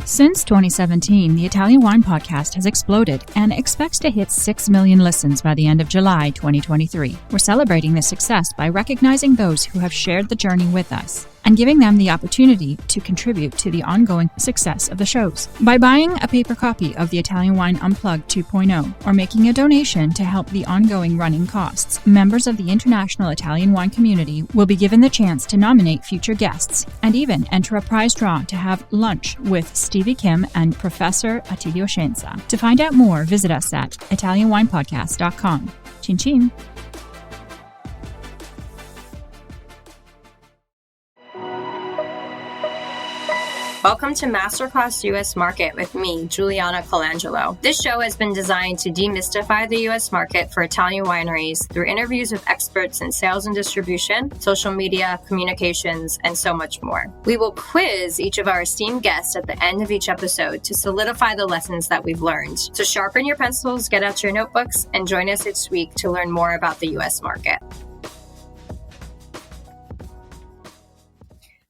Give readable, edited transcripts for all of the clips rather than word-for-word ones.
Since 2017, the Italian Wine Podcast has exploded and expects to hit 6 million listens by the end of July 2023. We're celebrating this success by recognizing those who have shared the journey with us and giving them the opportunity to contribute to the ongoing success of the shows. By buying a paper copy of the Italian Wine Unplugged 2.0 or making a donation to help the ongoing running costs, members of the international Italian wine community will be given the chance to nominate future guests and even enter a prize draw to have lunch with Stevie Kim and Professor Attilio Scienza. To find out more, visit us at italianwinepodcast.com. Chin chin! Welcome to Masterclass US Market with me, Juliana Colangelo. This show has been designed to demystify the US market for Italian wineries through interviews with experts in sales and distribution, social media, communications, and so much more. We will quiz each of our esteemed guests at the end of each episode to solidify the lessons that we've learned. So sharpen your pencils, get out your notebooks, and join us each week to learn more about the US market.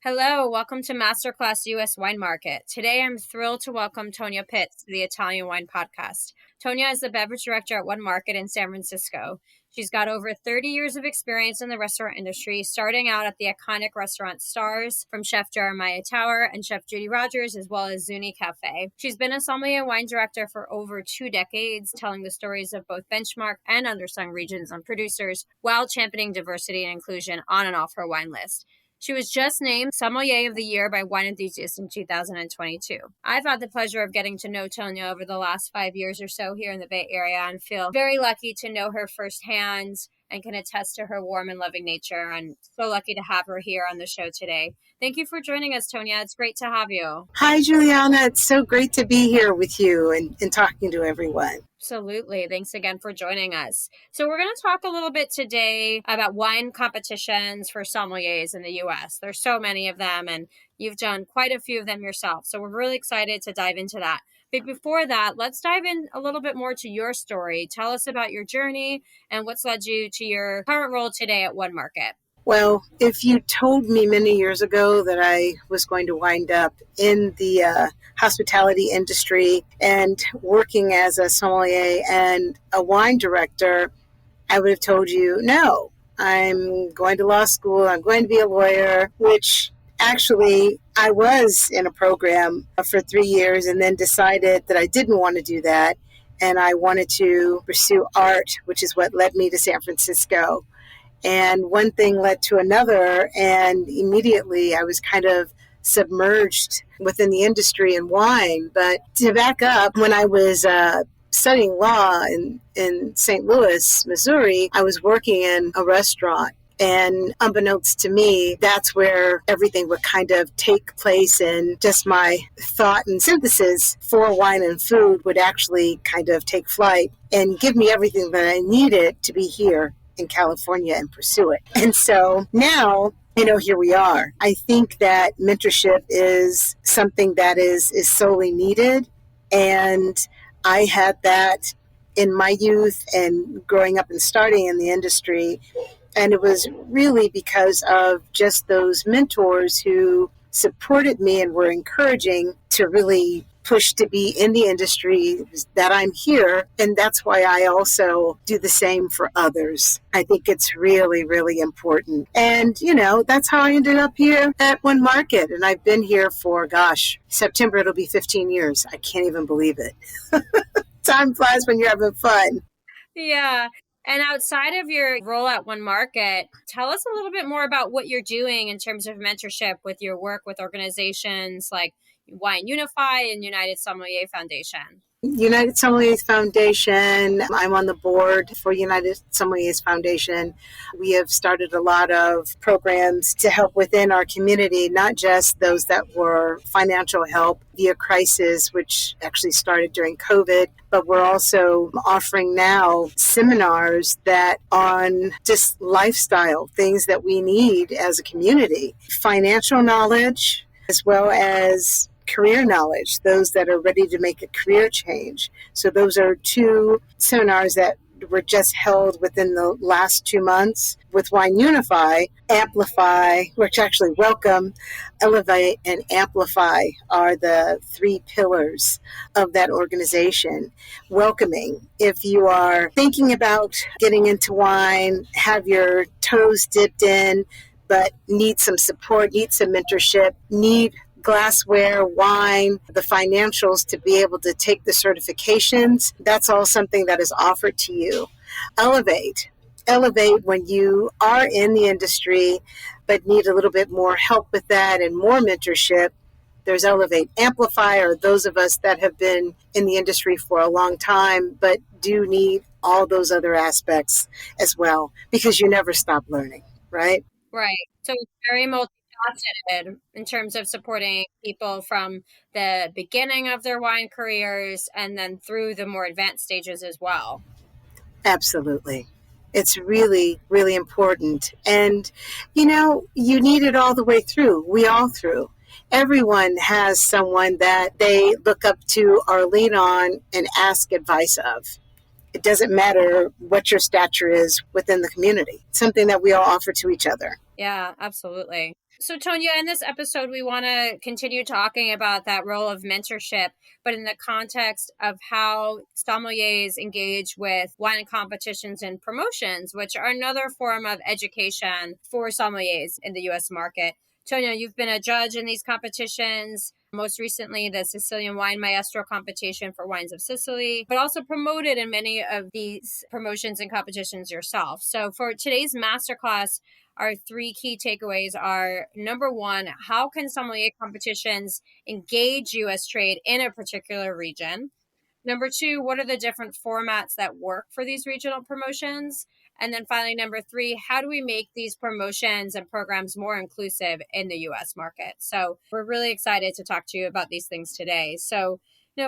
Hello, welcome to Masterclass US Wine Market. Today, I'm thrilled to welcome Tonya Pitts to the Italian Wine Podcast. Tonya is the beverage director at One Market in San Francisco. She's got over 30 years of experience in the restaurant industry, starting out at the iconic restaurant Stars from Chef Jeremiah Tower and Chef Judy Rogers, as well as Zuni Cafe. She's been a Sommelier Wine Director for over 2 decades, telling the stories of both benchmark and undersung regions and producers while championing diversity and inclusion on and off her wine list. She was just named Sommelier of the Year by Wine Enthusiast in 2022. I've had the pleasure of getting to know Tonya over the last 5 years or so here in the Bay Area and feel very lucky to know her firsthand and can attest to her warm and loving nature. I'm so lucky to have her here on the show today. Thank you for joining us, Tonya. It's great to have you. Hi, Juliana. It's so great to be here with you and talking to everyone. Absolutely. Thanks again for joining us. So we're going to talk a little bit today about wine competitions for sommeliers in the U.S. There's so many of them, and you've done quite a few of them yourself. So we're really excited to dive into that. But before that, let's dive in a little bit more to your story. Tell us about your journey and what's led you to your current role today at One Market. Well, if you told me many years ago that I was going to wind up in the hospitality industry and working as a sommelier and a wine director, I would have told you, no, I'm going to law school, I'm going to be a lawyer, which actually I was in a program for 3 years and then decided that I didn't want to do that. And I wanted to pursue art, which is what led me to San Francisco. And one thing led to another, and immediately I was kind of submerged within the industry in wine. But to back up, when I was studying law in St. Louis, Missouri, I was working in a restaurant. And unbeknownst to me, that's where everything would kind of take place, and just my thought and synthesis for wine and food would actually kind of take flight and give me everything that I needed to be here in California and pursue it. And so now, here we are. I think that mentorship is something that is solely needed. And I had that in my youth and growing up and starting in the industry. And it was really because of just those mentors who supported me and were encouraging to really push to be in the industry that I'm here. And that's why I also do the same for others. I think it's really, really important. And, that's how I ended up here at One Market. And I've been here for, September, it'll be 15 years. I can't even believe it. Time flies when you're having fun. Yeah. And outside of your role at One Market, tell us a little bit more about what you're doing in terms of mentorship with your work with organizations like Wine Unify and United Sommelier Foundation. United Sommeliers Foundation. I'm on the board for United Sommeliers Foundation. We have started a lot of programs to help within our community, not just those that were financial help via crisis, which actually started during COVID, but we're also offering now seminars that on just lifestyle, things that we need as a community, financial knowledge, as well as career knowledge, those that are ready to make a career change. So those are 2 seminars that were just held within the last 2 months with Wine Unify, Amplify, which actually Welcome, Elevate, and Amplify are the 3 pillars of that organization. Welcoming. If you are thinking about getting into wine, have your toes dipped in, but need some support, need some mentorship, need glassware, wine, the financials to be able to take the certifications, that's all something that is offered to you. Elevate. Elevate when you are in the industry but need a little bit more help with that and more mentorship. There's Elevate. Amplify are those of us that have been in the industry for a long time but do need all those other aspects as well, because you never stop learning, right? Right. So it's very multifaceted in terms of supporting people from the beginning of their wine careers and then through the more advanced stages as well. Absolutely. It's really, really important. And, you need it all the way through. We all through. Everyone has someone that they look up to or lean on and ask advice of. It doesn't matter what your stature is within the community. It's something that we all offer to each other. Yeah, absolutely. So, Tonya, in this episode, we want to continue talking about that role of mentorship, but in the context of how sommeliers engage with wine competitions and promotions, which are another form of education for sommeliers in the U.S. market. Tonya, you've been a judge in these competitions, most recently the Sicilian Wine Maestro competition for wines of Sicily, but also promoted in many of these promotions and competitions yourself. So for today's masterclass, our 3 key takeaways are: number 1, how can sommelier competitions engage U.S. trade in a particular region? Number 2, what are the different formats that work for these regional promotions? And then finally, number 3, how do we make these promotions and programs more inclusive in the U.S. market? So we're really excited to talk to you about these things today. So,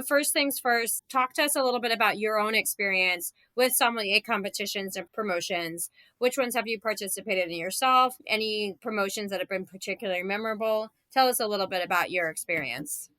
first things first, talk to us a little bit about your own experience with sommelier competitions and promotions. Which ones have you participated in yourself? Any promotions that have been particularly memorable? Tell us a little bit about your experience.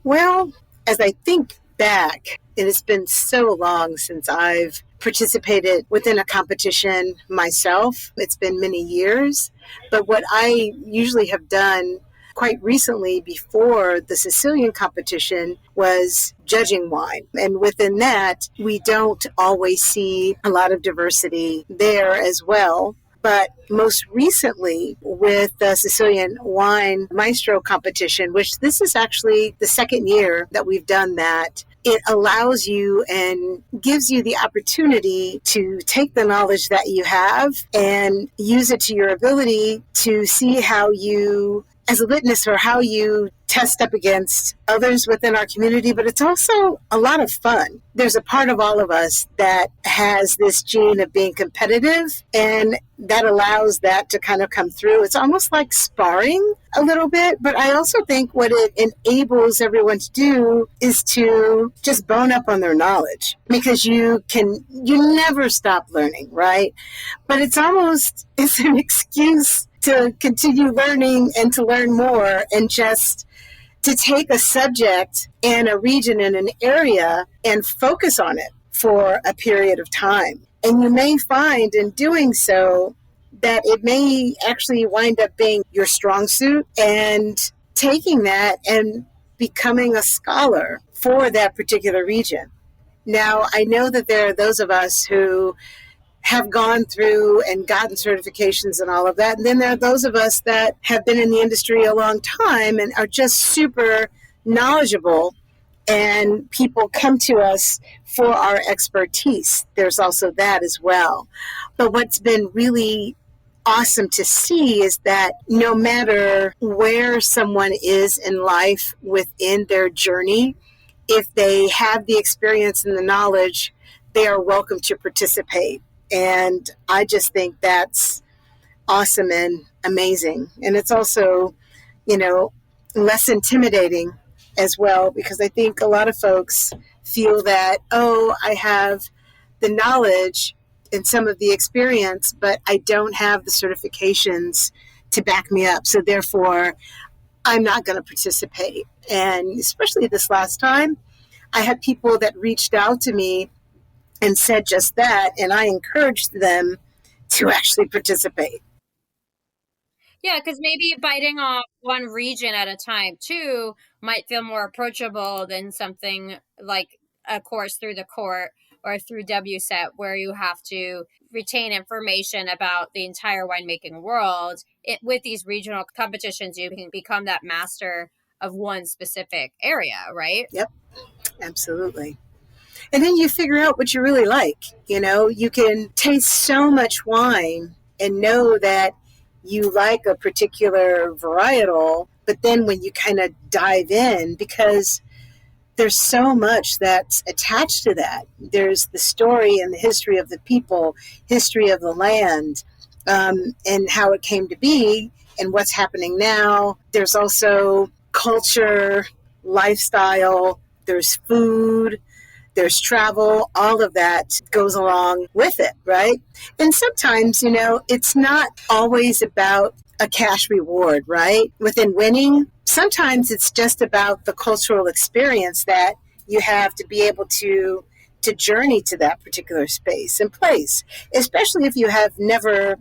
Well, as I think back, it has been so long since I've participated within a competition myself. It's been many years. But what I usually have done quite recently before the Sicilian competition was judging wine. And within that, we don't always see a lot of diversity there as well. But most recently with the Sicilian Wine Maestro competition, which this is actually the second year that we've done that, it allows you and gives you the opportunity to take the knowledge that you have and use it to your ability to see how you, as a litmus for how you test up against others within our community, but it's also a lot of fun. There's a part of all of us that has this gene of being competitive, and that allows that to kind of come through. It's almost like sparring a little bit, but I also think what it enables everyone to do is to just bone up on their knowledge, because you never stop learning, right? But it's an excuse to continue learning and to learn more, and just to take a subject and a region and an area and focus on it for a period of time. And you may find in doing so that it may actually wind up being your strong suit, and taking that and becoming a scholar for that particular region. Now, I know that there are those of us who have gone through and gotten certifications and all of that. And then there are those of us that have been in the industry a long time and are just super knowledgeable, and people come to us for our expertise. There's also that as well. But what's been really awesome to see is that no matter where someone is in life within their journey, if they have the experience and the knowledge, they are welcome to participate. And I just think that's awesome and amazing. And it's also, less intimidating as well, because I think a lot of folks feel that, I have the knowledge and some of the experience, but I don't have the certifications to back me up. So therefore, I'm not going to participate. And especially this last time, I had people that reached out to me and said just that. And I encouraged them to actually participate. Yeah, because maybe biting off one region at a time too might feel more approachable than something like a course through the court or through WSET, where you have to retain information about the entire winemaking world. With these regional competitions, you can become that master of one specific area, right? Yep, absolutely. And then you figure out what you really like. You can taste so much wine and know that you like a particular varietal, but then when you kind of dive in, because there's so much that's attached to that. There's the story and the history of the people, history of the land, and how it came to be and what's happening now. There's also culture, lifestyle, there's food, there's travel, all of that goes along with it, right? And sometimes, it's not always about a cash reward, right? Within winning, sometimes it's just about the cultural experience that you have to be able to journey to that particular space and place, especially if you have never,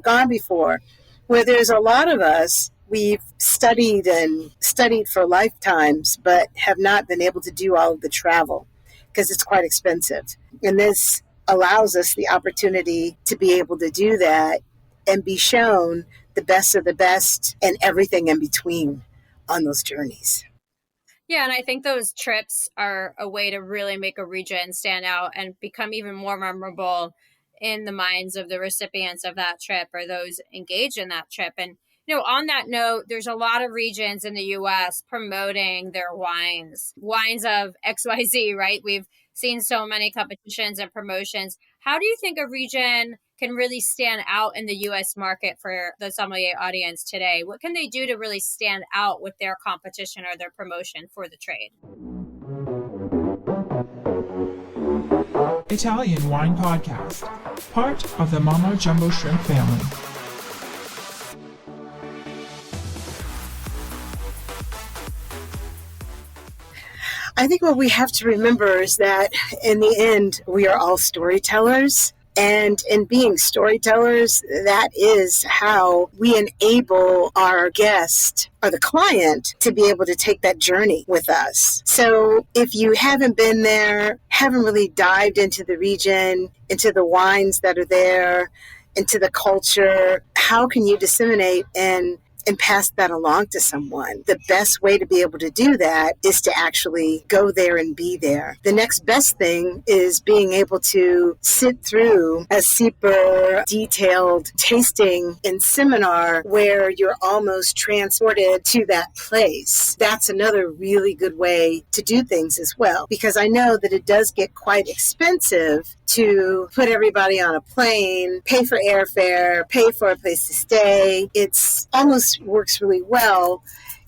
gone before. Where there's a lot of us, we've studied for lifetimes, but have not been able to do all of the travel because it's quite expensive. And this allows us the opportunity to be able to do that and be shown the best of the best and everything in between on those journeys. Yeah, and I think those trips are a way to really make a region stand out and become even more memorable in the minds of the recipients of that trip or those engaged in that trip. And, on that note, there's a lot of regions in the U.S. promoting their wines of XYZ, right? We've seen so many competitions and promotions. How do you think a region can really stand out in the U.S. market for the sommelier audience today? What can they do to really stand out with their competition or their promotion for the trade? Italian Wine Podcast, part of the Mama Jumbo Shrimp family. I think what we have to remember is that in the end, we are all storytellers. And in being storytellers, that is how we enable our guest or the client to be able to take that journey with us. So if you haven't been there, haven't really dived into the region, into the wines that are there, into the culture, how can you disseminate and pass that along to someone? The best way to be able to do that is to actually go there and be there. The next best thing is being able to sit through a super detailed tasting and seminar where you're almost transported to that place. That's another really good way to do things as well, because I know that it does get quite expensive to put everybody on a plane, pay for airfare, pay for a place to stay. It's almost works really well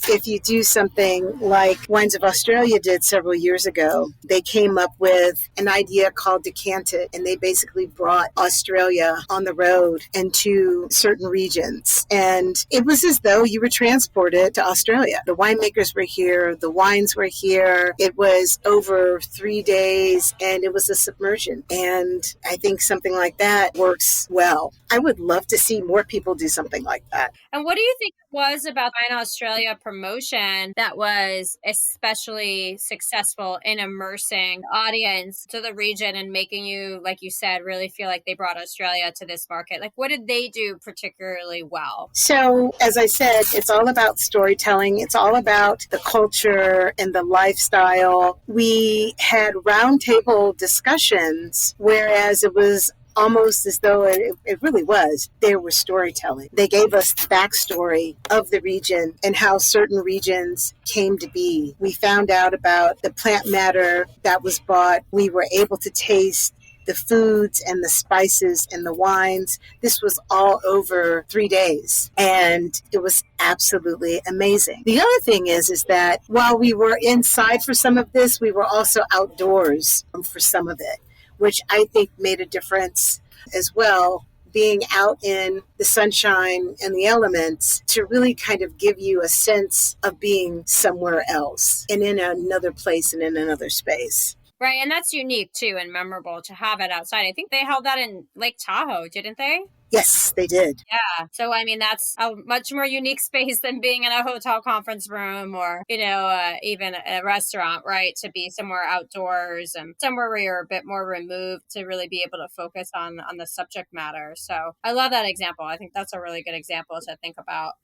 if you do something like Wines of Australia did several years ago. They came up with an idea called Decant It, and they basically brought Australia on the road into certain regions. And it was as though you were transported to Australia. The winemakers were here, the wines were here. It was over 3 days, and it was a submersion. And I think something like that works well. I would love to see more people do something like that. And what do you think it was about Wine Australia promotion that was especially successful in immersing the audience to the region and making you, like you said, really feel like they brought Australia to this market? Like, what did they do particularly well? So, as I said, it's all about storytelling. It's all about the culture and the lifestyle. We had roundtable discussions, whereas it was almost as though it really was. They were storytelling. They gave us the backstory of the region and how certain regions came to be. We found out about the plant matter that was bought. We were able to taste the foods and the spices and the wines. This was all over 3 days, and it was absolutely amazing. The other thing is that while we were inside for some of this, we were also outdoors for some of it, which I think made a difference as well, being out in the sunshine and the elements to really kind of give you a sense of being somewhere else and in another place and in another space. Right. And that's unique too and memorable to have it outside. I think they held that in Lake Tahoe, didn't they? Yes, they did. Yeah. So, I mean, that's a much more unique space than being in a hotel conference room or, even a restaurant, right? To be somewhere outdoors and somewhere where you're a bit more removed to really be able to focus on the subject matter. So I love that example. I think that's a really good example to think about.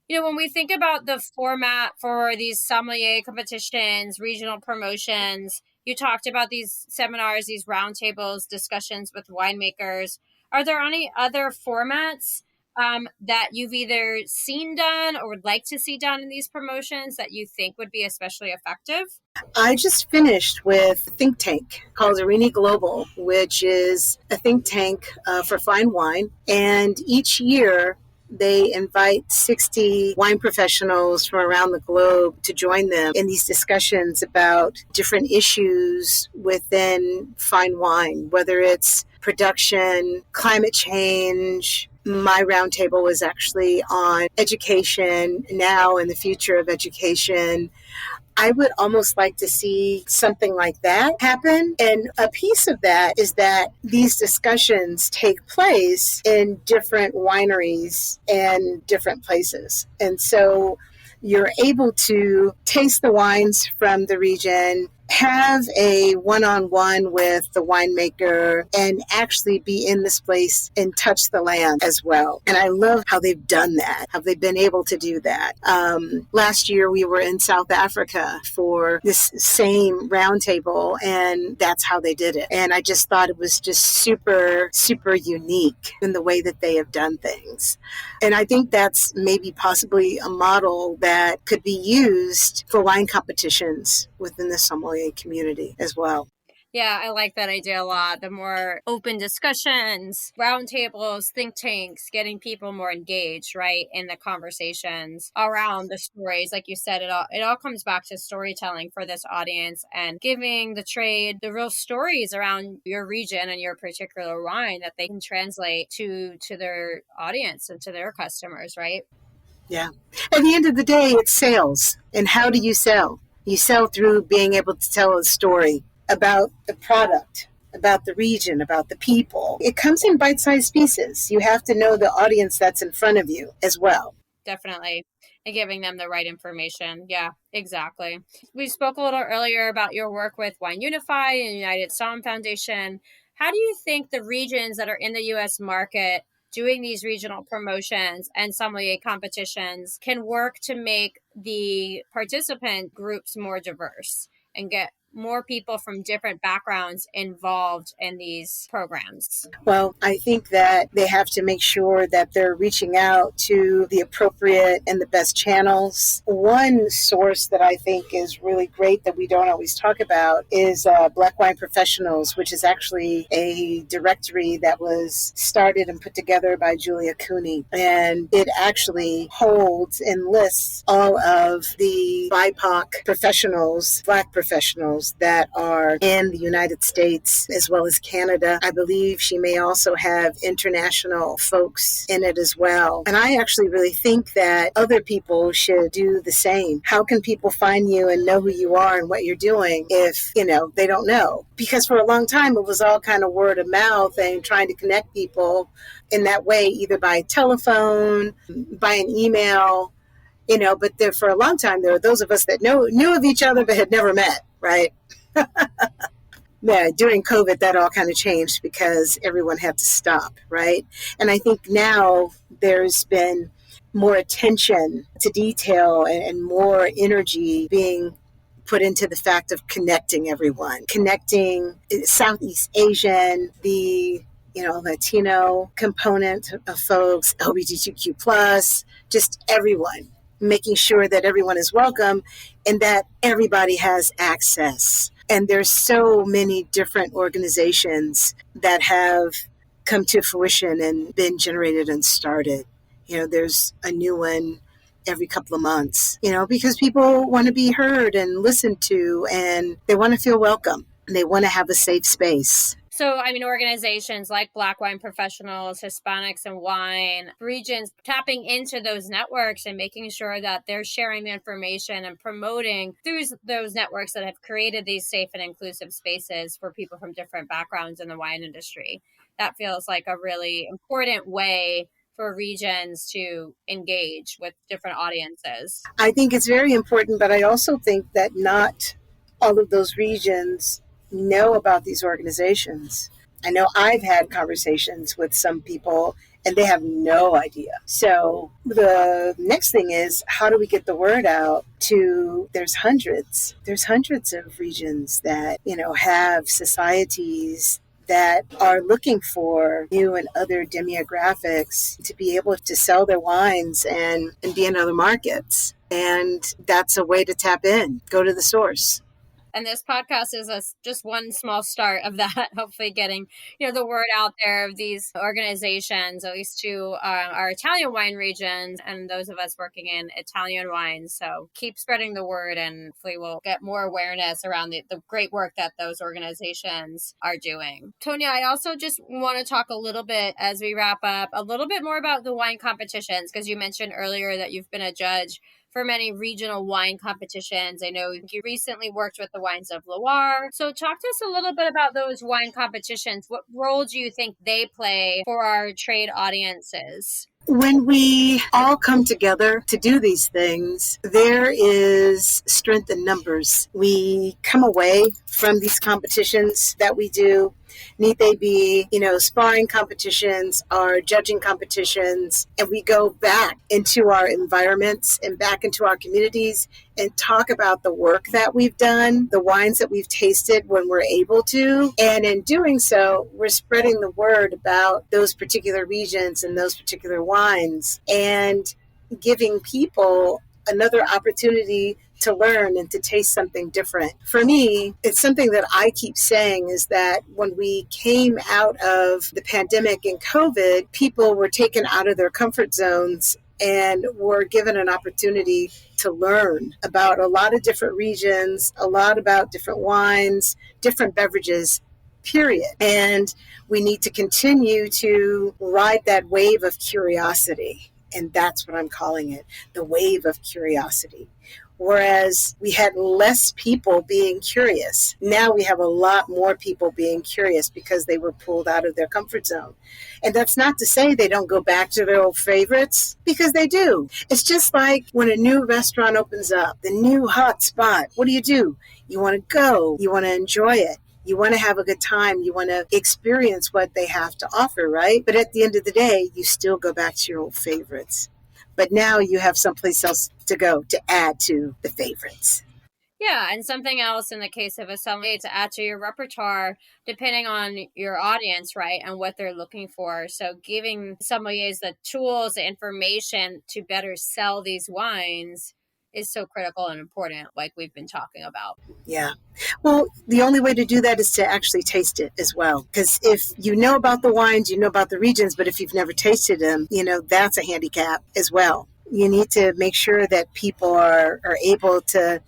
When we think about the format for these sommelier competitions, regional promotions, you talked about these seminars, these roundtables, discussions with winemakers. Are there any other formats that you've either seen done or would like to see done in these promotions that you think would be especially effective? I just finished with a think tank called Arini Global, which is a think tank for fine wine. And each year, they invite 60 wine professionals from around the globe to join them in these discussions about different issues within fine wine, whether it's production, climate change. My roundtable was actually on education now and the future of education. I would almost like to see something like that happen. And a piece of that is that these discussions take place in different wineries and different places. And so you're able to taste the wines from the region, have a one-on-one with the winemaker, and actually be in this place and touch the land as well. And I love how they've done that, how they've been able to do that. Last year, we were in South Africa for this same roundtable, and that's how they did it. And I just thought it was just super, super unique in the way that they have done things. And I think that's maybe possibly a model that could be used for wine competitions within the sommelier community as well. Yeah, I like that idea a lot. The more open discussions, roundtables, think tanks, getting people more engaged, right, in the conversations around the stories. Like you said, it all comes back to storytelling for this audience and giving the trade the real stories around your region and your particular wine that they can translate to their audience and to their customers, right? Yeah. At the end of the day, it's sales. And how do you sell? You sell through being able to tell a story about the product, about the region, about the people. It comes in bite-sized pieces. You have to know the audience that's in front of you as well. Definitely. And giving them the right information. Yeah, exactly. We spoke a little earlier about your work with Wine Unify and United Somm Foundation. How do you think the regions that are in the U.S. market doing these regional promotions and sommelier competitions can work to make the participant groups more diverse and get more people from different backgrounds involved in these programs? Well, I think that they have to make sure that they're reaching out to the appropriate and the best channels. One source that I think is really great that we don't always talk about is Black Wine Professionals, which is actually a directory that was started and put together by Julia Cooney. And it actually holds and lists all of the BIPOC professionals, Black professionals that are in the United States as well as Canada. I believe she may also have international folks in it as well. And I actually really think that other people should do the same. How can people find you and know who you are and what you're doing if, they don't know? Because for a long time, it was all kind of word of mouth and trying to connect people in that way, either by telephone, by an email, but for a long time, there were those of us that knew of each other but had never met, right? Yeah, during COVID, that all kind of changed because everyone had to stop, right? And I think now there's been more attention to detail and more energy being put into the fact of connecting everyone, connecting Southeast Asian, the Latino component of folks, LGBTQ+, just everyone, making sure that everyone is welcome and that everybody has access. And there's so many different organizations that have come to fruition and been generated and started. There's a new one every couple of months, because people want to be heard and listened to, and they want to feel welcome. And they want to have a safe space. So, I mean, organizations like Black Wine Professionals, Hispanics in Wine, regions, tapping into those networks and making sure that they're sharing the information and promoting through those networks that have created these safe and inclusive spaces for people from different backgrounds in the wine industry. That feels like a really important way for regions to engage with different audiences. I think it's very important, but I also think that not all of those regions know about these organizations. I know I've had conversations with some people and they have no idea. So the next thing is, how do we get the word out to, there's hundreds of regions that, have societies that are looking for new and other demographics to be able to sell their wines and be in other markets. And that's a way to tap in, go to the source. And this podcast is just one small start of that, hopefully getting, the word out there of these organizations, at least to our Italian wine regions and those of us working in Italian wines. So keep spreading the word and hopefully we'll get more awareness around the great work that those organizations are doing. Tonya, I also just want to talk a little bit as we wrap up, a little bit more about the wine competitions, because you mentioned earlier that you've been a judge for many regional wine competitions. I know you recently worked with the Wines of Loire. So talk to us a little bit about those wine competitions. What role do you think they play for our trade audiences? When we all come together to do these things, there is strength in numbers. We come away from these competitions that we do. Need they be, sparring competitions or judging competitions, and we go back into our environments and back into our communities and talk about the work that we've done, the wines that we've tasted when we're able to. And in doing so, we're spreading the word about those particular regions and those particular wines and giving people another opportunity to learn and to taste something different. For me, it's something that I keep saying is that when we came out of the pandemic and COVID, people were taken out of their comfort zones and were given an opportunity to learn about a lot of different regions, a lot about different wines, different beverages, period. And we need to continue to ride that wave of curiosity. And that's what I'm calling it, the wave of curiosity. Whereas we had less people being curious. Now we have a lot more people being curious because they were pulled out of their comfort zone. And that's not to say they don't go back to their old favorites, because they do. It's just like when a new restaurant opens up, the new hot spot, what do? You want to go, you want to enjoy it. You want to have a good time. You want to experience what they have to offer, right? But at the end of the day, you still go back to your old favorites. But now you have someplace else to go to add to the favorites. Yeah, and something else in the case of a sommelier to add to your repertoire, depending on your audience, right, and what they're looking for. So giving sommeliers the tools, the information to better sell these wines is so critical and important, like we've been talking about. Yeah. Well, the only way to do that is to actually taste it as well. Because if you know about the wines, you know about the regions, but if you've never tasted them, that's a handicap as well. You need to make sure that people are able to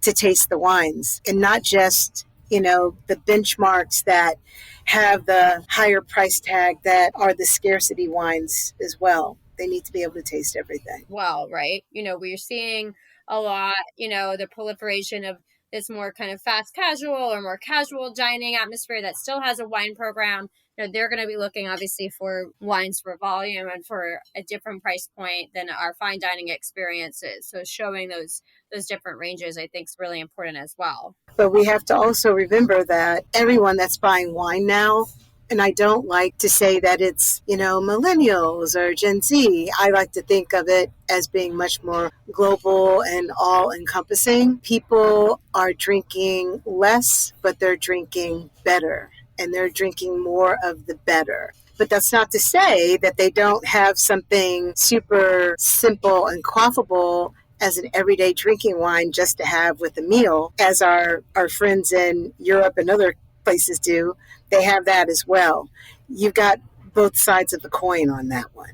taste the wines and not just, the benchmarks that have the higher price tag that are the scarcity wines as well. They need to be able to taste everything. Well, right. We're seeing a lot, the proliferation of this more kind of fast casual or more casual dining atmosphere that still has a wine program. They're going to be looking obviously for wines for volume and for a different price point than our fine dining experiences. So showing those different ranges, I think, is really important as well. But we have to also remember that everyone that's buying wine now, and I don't like to say that it's, millennials or Gen Z. I like to think of it as being much more global and all-encompassing. People are drinking less, but they're drinking better, and they're drinking more of the better. But that's not to say that they don't have something super simple and quaffable as an everyday drinking wine just to have with a meal, as our friends in Europe and other places do. They have that as well. You've got both sides of the coin on that one.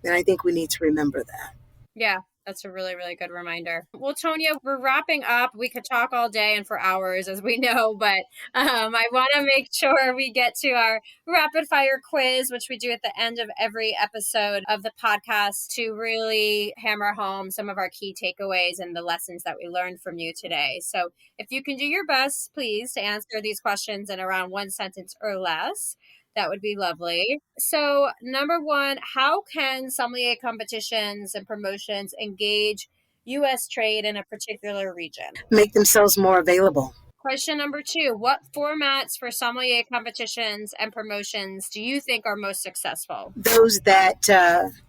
And I think we need to remember that. Yeah, That's a really, really good reminder. Well, Tonya, we're wrapping up. We could talk all day and for hours, as we know, but I want to make sure we get to our rapid fire quiz, which we do at the end of every episode of the podcast to really hammer home some of our key takeaways and the lessons that we learned from you today. So if you can do your best, please, to answer these questions in around one sentence or less, that would be lovely. So, number one, how can sommelier competitions and promotions engage U.S. trade in a particular region? Make themselves more available. Question number two, what formats for sommelier competitions and promotions do you think are most successful? Those that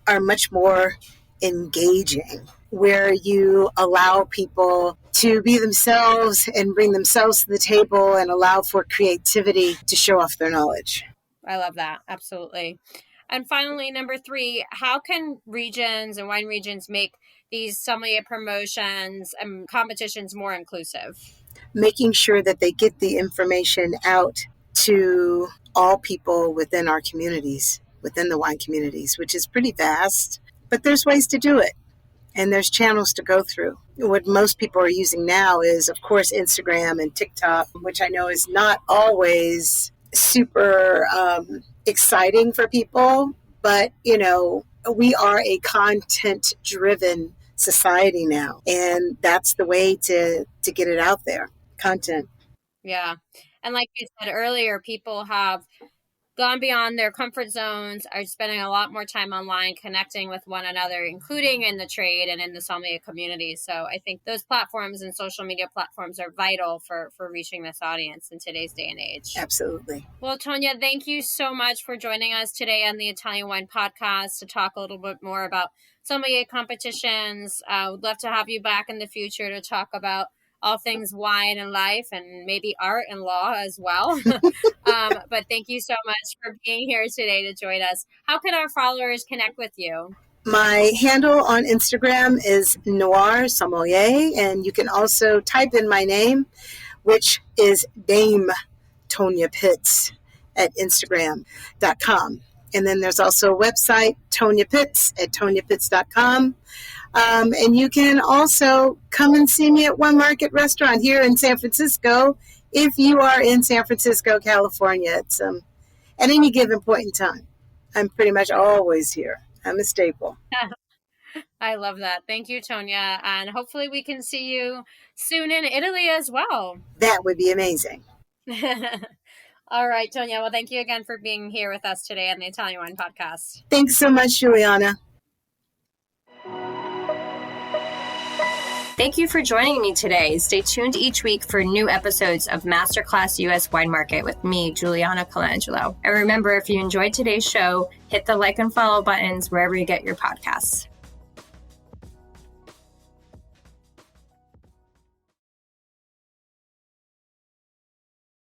are much more engaging, where you allow people to be themselves and bring themselves to the table and allow for creativity to show off their knowledge. I love that. Absolutely. And finally, number three, how can regions and wine regions make these sommelier promotions and competitions more inclusive? Making sure that they get the information out to all people within our communities, within the wine communities, which is pretty vast, but there's ways to do it. And there's channels to go through. What most people are using now is, of course, Instagram and TikTok, which I know is not always super exciting for people, but we are a content driven society now, and that's the way to get it out there. Content. Yeah. And like you said earlier, people have gone beyond their comfort zones, are spending a lot more time online connecting with one another, including in the trade and in the sommelier community. So I think those platforms and social media platforms are vital for reaching this audience in today's day and age. Absolutely. Well, Tonya, thank you so much for joining us today on the Italian Wine Podcast to talk a little bit more about sommelier competitions. Would love to have you back in the future to talk about all things wine and life and maybe art and law as well. But thank you so much for being here today to join us. How can our followers connect with you? My handle on Instagram is Noir Sommelier, and you can also type in my name, which is Dame Tonya Pitts at Instagram.com. And then there's also a website, Tonya Pitts at TonyaPitts.com. And you can also come and see me at One Market Restaurant here in San Francisco if you are in San Francisco, California. It's at any given point in time. I'm pretty much always here. I'm a staple. I love that. Thank you, Tonya. And hopefully we can see you soon in Italy as well. That would be amazing. All right, Tonya. Well, thank you again for being here with us today on the Italian Wine Podcast. Thanks so much, Juliana. Thank you for joining me today. Stay tuned each week for new episodes of Masterclass US Wine Market with me, Juliana Colangelo. And remember, if you enjoyed today's show, hit the like and follow buttons wherever you get your podcasts.